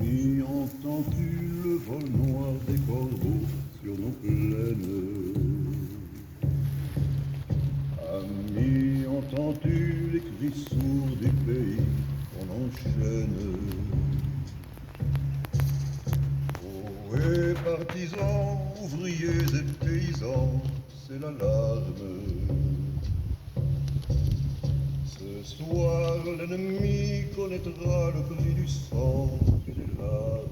Ami, entends-tu le vol noir des corbeaux sur nos plaines? Ami, entends-tu les cris sourds du pays qu'on enchaîne? Et partisans, ouvriers et paysans, c'est l'alarme. Ce soir, l'ennemi connaîtra le prix du sang et des larmes.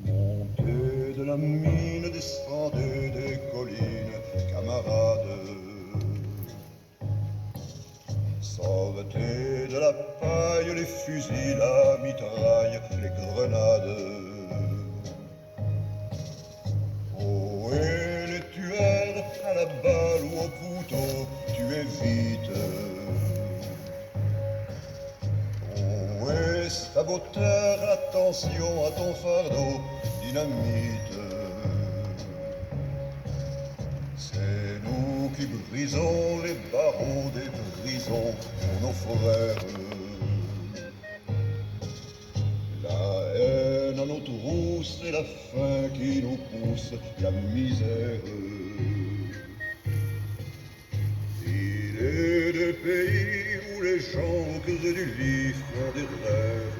Montez de la mine, descendez des collines, camarades. Sortez de la paille les fusils, la mitraille, les grenades. Oh, et les tueurs à la balle ou au couteau, tuez vite. Oh, et saboteur, attention à ton fardeau, dynamite. C'est nous qui brisons les barreaux des prisons pour nos frères. La haine à nos trousses et la faim qui nous pousse, la misère. Il est des pays où les gens au creux du lit font des rêves.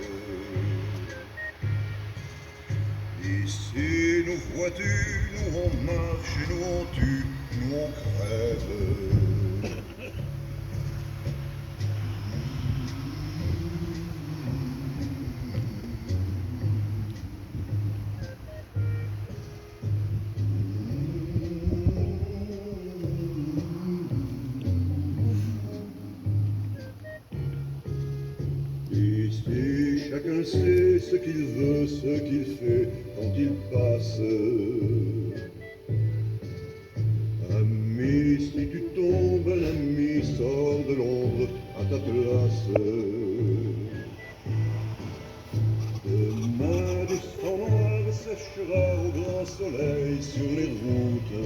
Ici, nous vois-tu, nous on marche et nous on tue, nous on crève. Ici, chacun sait ce qu'il veut, ce qu'il fait quand il passe. Ami, si tu tombes, un ami sort de l'ombre à ta place. Demain, du sang noir séchera au grand soleil sur les routes.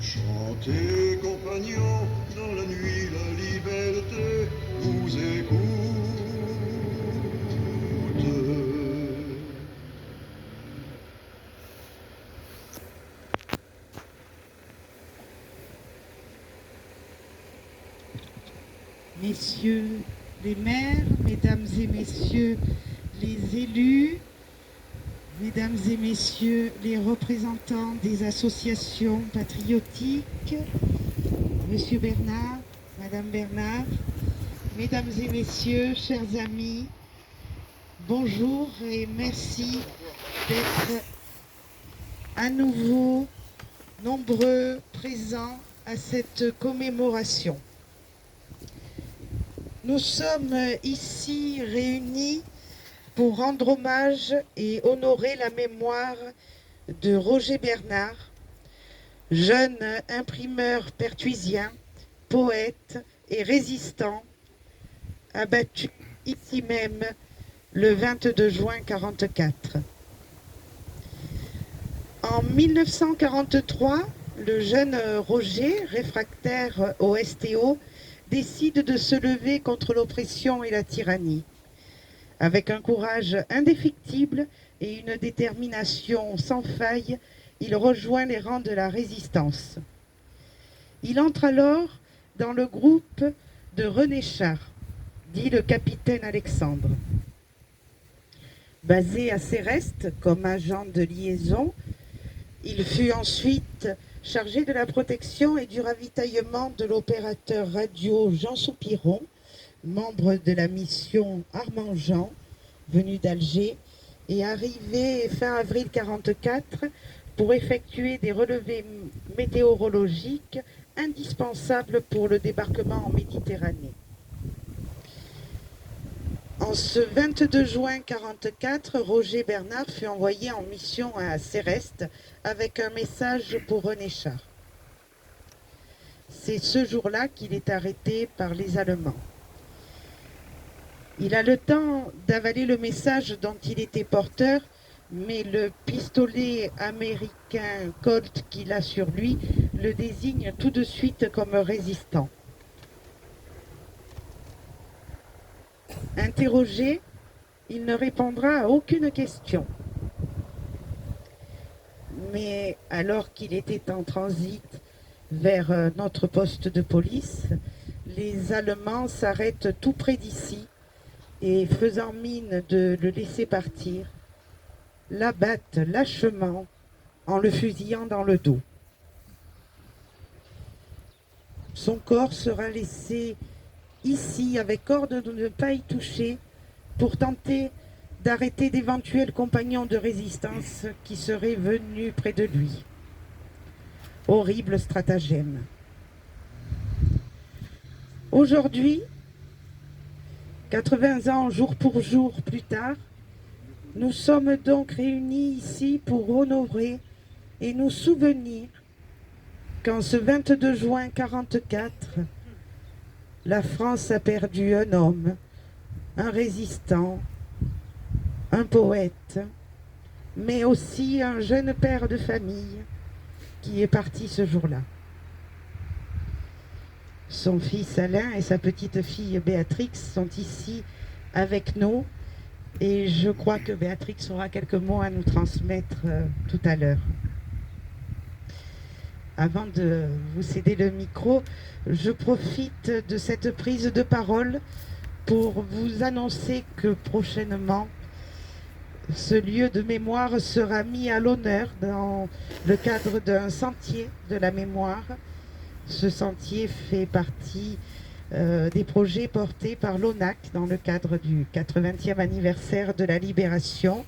Chantez, compagnons, dans la nuit, la liberté vous écoute. Messieurs les maires, mesdames et messieurs les élus, mesdames et messieurs les représentants des associations patriotiques, monsieur Bernard, madame Bernard, mesdames et messieurs, chers amis, bonjour et merci d'être à nouveau nombreux présents à cette commémoration. Nous sommes ici réunis pour rendre hommage et honorer la mémoire de Roger Bernard, jeune imprimeur pertuisien, poète et résistant, abattu ici même le 22 juin 1944. En 1943, le jeune Roger, réfractaire au STO, décide de se lever contre l'oppression et la tyrannie. Avec un courage indéfectible et une détermination sans faille, il rejoint les rangs de la résistance. Il entre alors dans le groupe de René Char, dit le capitaine Alexandre. Basé à Céreste comme agent de liaison, il fut ensuite chargé de la protection et du ravitaillement de l'opérateur radio Jean Soupiron, membre de la mission Armand Jean, venu d'Alger, et arrivé fin avril 1944 pour effectuer des relevés météorologiques indispensables pour le débarquement en Méditerranée. En ce 22 juin 1944, Roger Bernard fut envoyé en mission à Céreste avec un message pour René Char. C'est ce jour-là qu'il est arrêté par les Allemands. Il a le temps d'avaler le message dont il était porteur, mais le pistolet américain Colt qu'il a sur lui le désigne tout de suite comme résistant. Interrogé, il ne répondra à aucune question. Mais alors qu'il était en transit vers notre poste de police, les Allemands s'arrêtent tout près d'ici et, faisant mine de le laisser partir, l'abattent lâchement en le fusillant dans le dos. Son corps sera laissé ici avec ordre de ne pas y toucher pour tenter d'arrêter d'éventuels compagnons de résistance qui seraient venus près de lui. Horrible stratagème. Aujourd'hui, 80 ans jour pour jour plus tard, nous sommes donc réunis ici pour honorer et nous souvenir qu'en ce 22 juin 1944, la France a perdu un homme, un résistant, un poète, mais aussi un jeune père de famille qui est parti ce jour-là. Son fils Alain et sa petite fille Béatrix sont ici avec nous et je crois que Béatrix aura quelques mots à nous transmettre tout à l'heure. Avant de vous céder le micro, je profite de cette prise de parole pour vous annoncer que prochainement, ce lieu de mémoire sera mis à l'honneur dans le cadre d'un sentier de la mémoire. Ce sentier fait partie des projets portés par l'ONAC dans le cadre du 80e anniversaire de la Libération.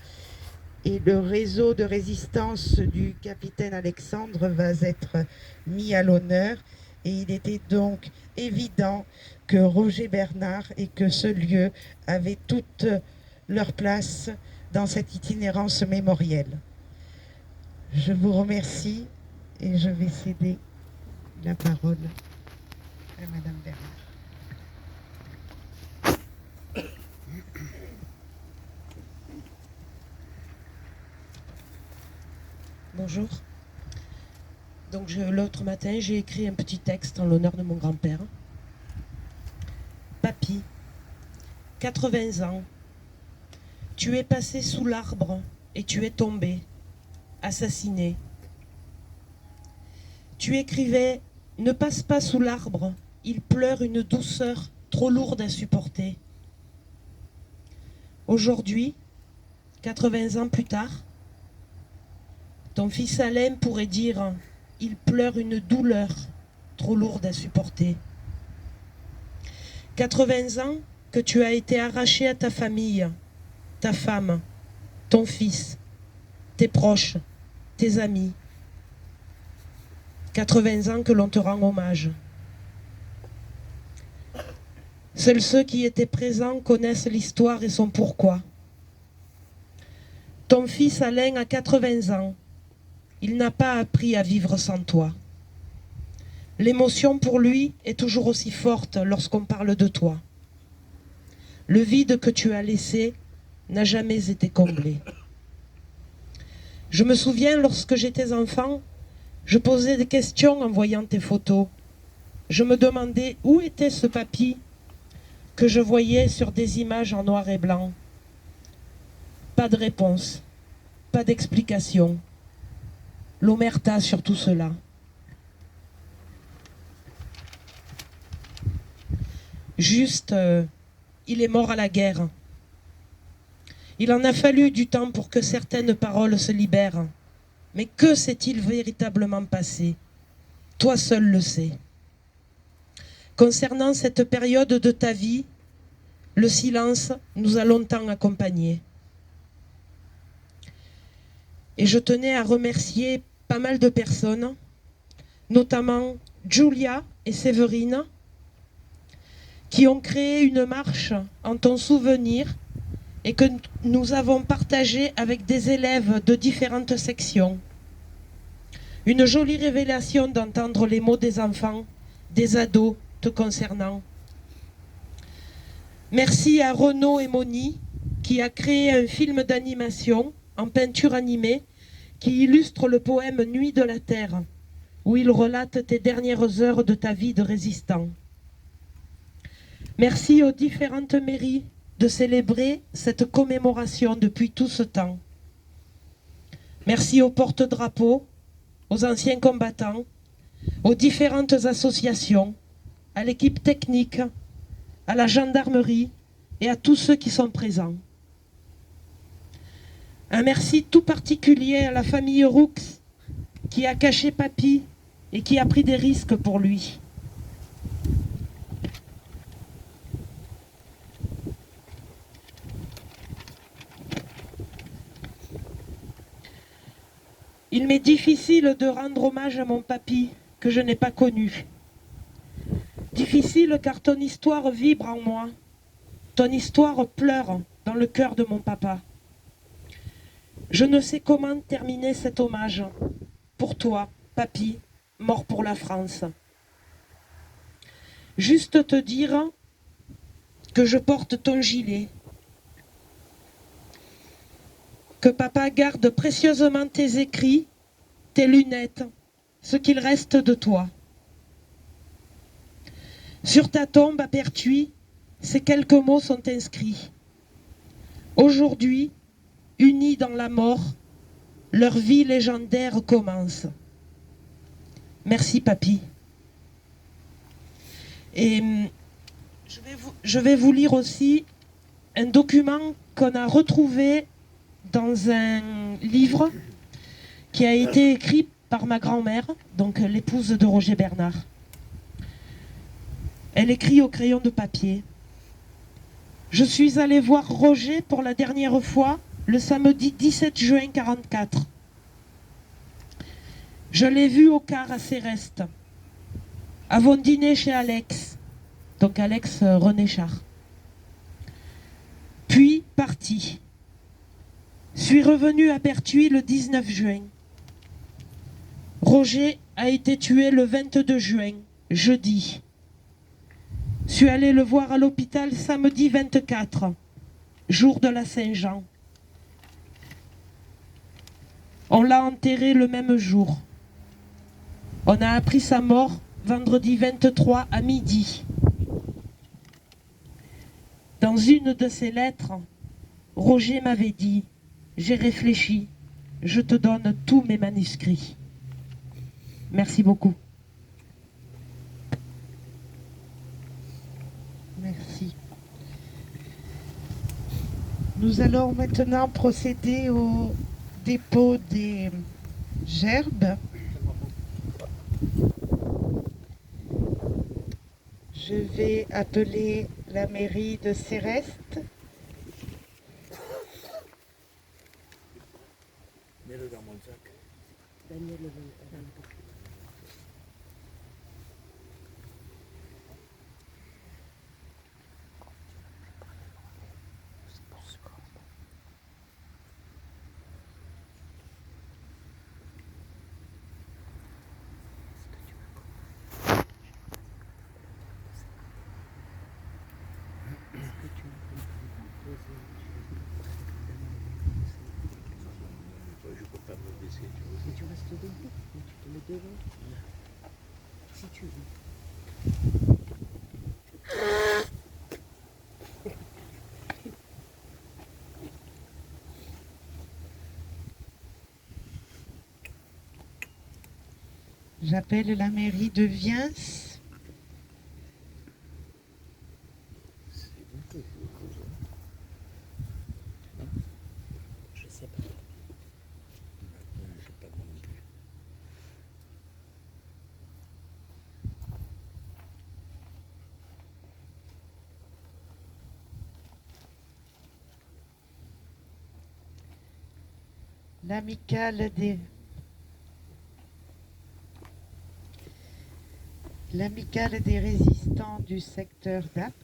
Et le réseau de résistance du capitaine Alexandre va être mis à l'honneur. Et il était donc évident que Roger Bernard et que ce lieu avaient toute leur place dans cette itinérance mémorielle. Je vous remercie et je vais céder la parole à Madame Bernard. Bonjour. Donc l'autre matin, j'ai écrit un petit texte en l'honneur de mon grand-père. Papy, 80 ans, tu es passé sous l'arbre et tu es tombé, assassiné. Tu écrivais « Ne passe pas sous l'arbre, il pleure une douceur trop lourde à supporter ». Aujourd'hui, 80 ans plus tard, ton fils Alain pourrait dire « Il pleure une douleur trop lourde à supporter ». 80 ans que tu as été arraché à ta famille, ta femme, ton fils, tes proches, tes amis. 80 ans que l'on te rend hommage. Seuls ceux qui étaient présents connaissent l'histoire et son pourquoi. Ton fils Alain a 80 ans. Il n'a pas appris à vivre sans toi. L'émotion pour lui est toujours aussi forte lorsqu'on parle de toi. Le vide que tu as laissé n'a jamais été comblé. Je me souviens, lorsque j'étais enfant, je posais des questions en voyant tes photos. Je me demandais où était ce papy que je voyais sur des images en noir et blanc. Pas de réponse, pas d'explication. L'omerta sur tout cela. Juste, il est mort à la guerre. Il en a fallu du temps pour que certaines paroles se libèrent. Mais que s'est-il véritablement passé? Toi seul le sais. Concernant cette période de ta vie, le silence nous a longtemps accompagnés. Et je tenais à remercier pas mal de personnes, notamment Julia et Séverine, qui ont créé une marche en ton souvenir et que nous avons partagée avec des élèves de différentes sections. Une jolie révélation d'entendre les mots des enfants, des ados te concernant. Merci à Renaud et Moni qui a créé un film d'animation en peinture animée qui illustre le poème Nuit de la Terre, où il relate tes dernières heures de ta vie de résistant. Merci aux différentes mairies de célébrer cette commémoration depuis tout ce temps. Merci aux porte-drapeaux, aux anciens combattants, aux différentes associations, à l'équipe technique, à la gendarmerie et à tous ceux qui sont présents. Un merci tout particulier à la famille Roux qui a caché Papy et qui a pris des risques pour lui. Il m'est difficile de rendre hommage à mon papy que je n'ai pas connu. Difficile car ton histoire vibre en moi. Ton histoire pleure dans le cœur de mon papa. Je ne sais comment terminer cet hommage. Pour toi, papy, mort pour la France. Juste te dire que je porte ton gilet. Que papa garde précieusement tes écrits, tes lunettes, ce qu'il reste de toi. Sur ta tombe à Pertuis, ces quelques mots sont inscrits. Aujourd'hui, unis dans la mort, leur vie légendaire commence. Merci, papy. Et je vais vous lire aussi un document qu'on a retrouvé dans un livre qui a été écrit par ma grand-mère, donc l'épouse de Roger Bernard. Elle écrit au crayon de papier. Je suis allée voir Roger pour la dernière fois le samedi 17 juin 1944. Je l'ai vu au car à Céreste. Avons dîné chez Alex, donc Alex René Char. Puis parti. Suis revenu à Pertuis le 19 juin. Roger a été tué le 22 juin, jeudi. Suis allé le voir à l'hôpital samedi 24, jour de la Saint-Jean. On l'a enterré le même jour. On a appris sa mort vendredi 23 à midi. Dans une de ses lettres, Roger m'avait dit « J'ai réfléchi, je te donne tous mes manuscrits. » Merci beaucoup. Merci. Nous allons maintenant procéder au dépôt des gerbes. Je vais appeler la mairie de Céreste. Mets-le dans mon sac. Je peux pas me baisser, tu vois. Mais tu restes debout, mais tu te mets devant. Si tu veux. J'appelle la mairie de Viens. C'est un peu chaud, ça. Je sais pas. Je sais pas moi non plus. L'amicale des résistants du secteur d'Apt.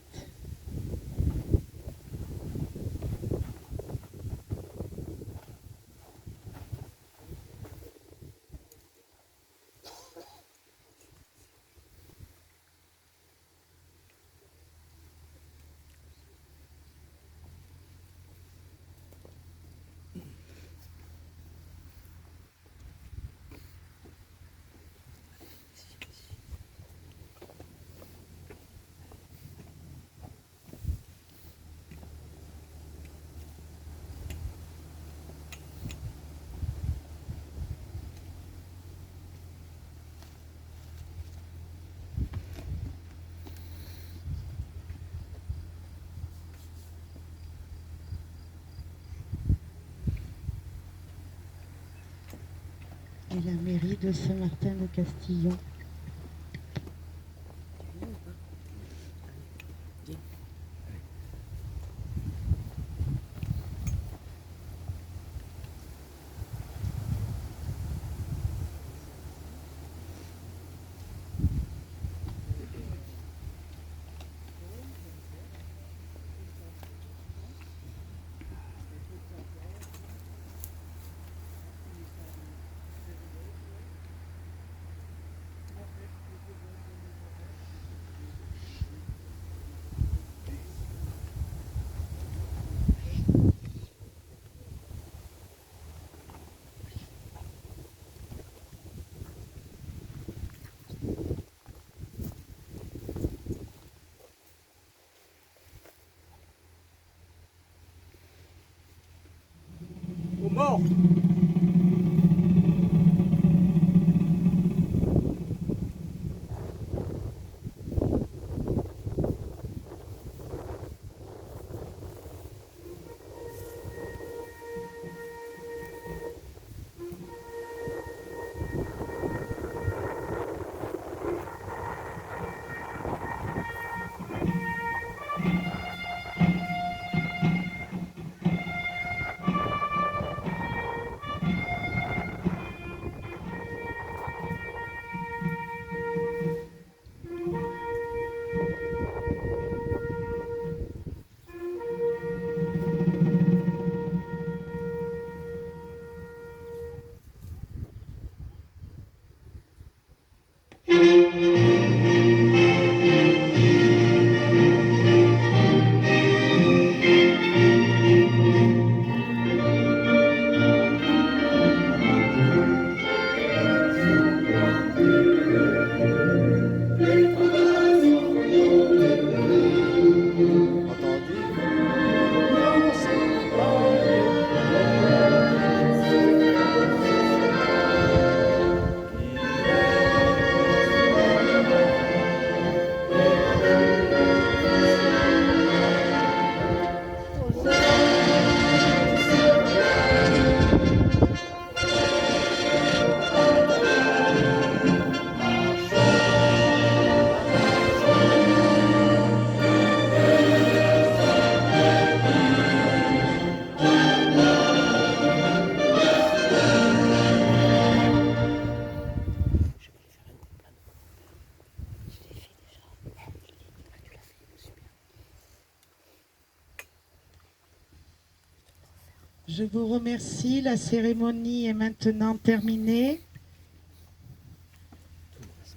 et la mairie de Saint-Martin-de-Castillon. Aux morts. Je vous remercie. La cérémonie est maintenant terminée.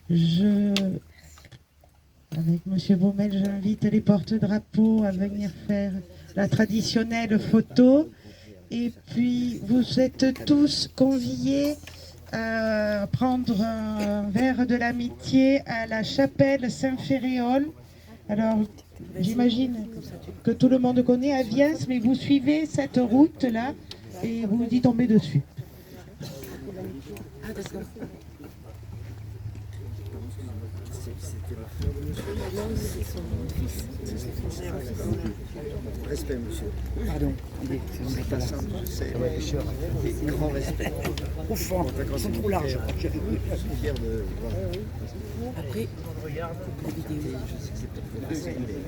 Avec M. Baumel, j'invite les porte-drapeaux à venir faire la traditionnelle photo. Et puis, vous êtes tous conviés à prendre un verre de l'amitié à la chapelle Saint-Féréol. Alors, j'imagine que tout le monde connaît Aviens, mais vous suivez cette route-là et vous y tombez dessus. Ah d'accord. Respect, monsieur. Pardon, c'est pas simple, je sais. Grand respect. Profond, ils sont trop larges. Je suis fier de. Voilà. Après, la vidéo. Je sais que c'est peut-être facile, mais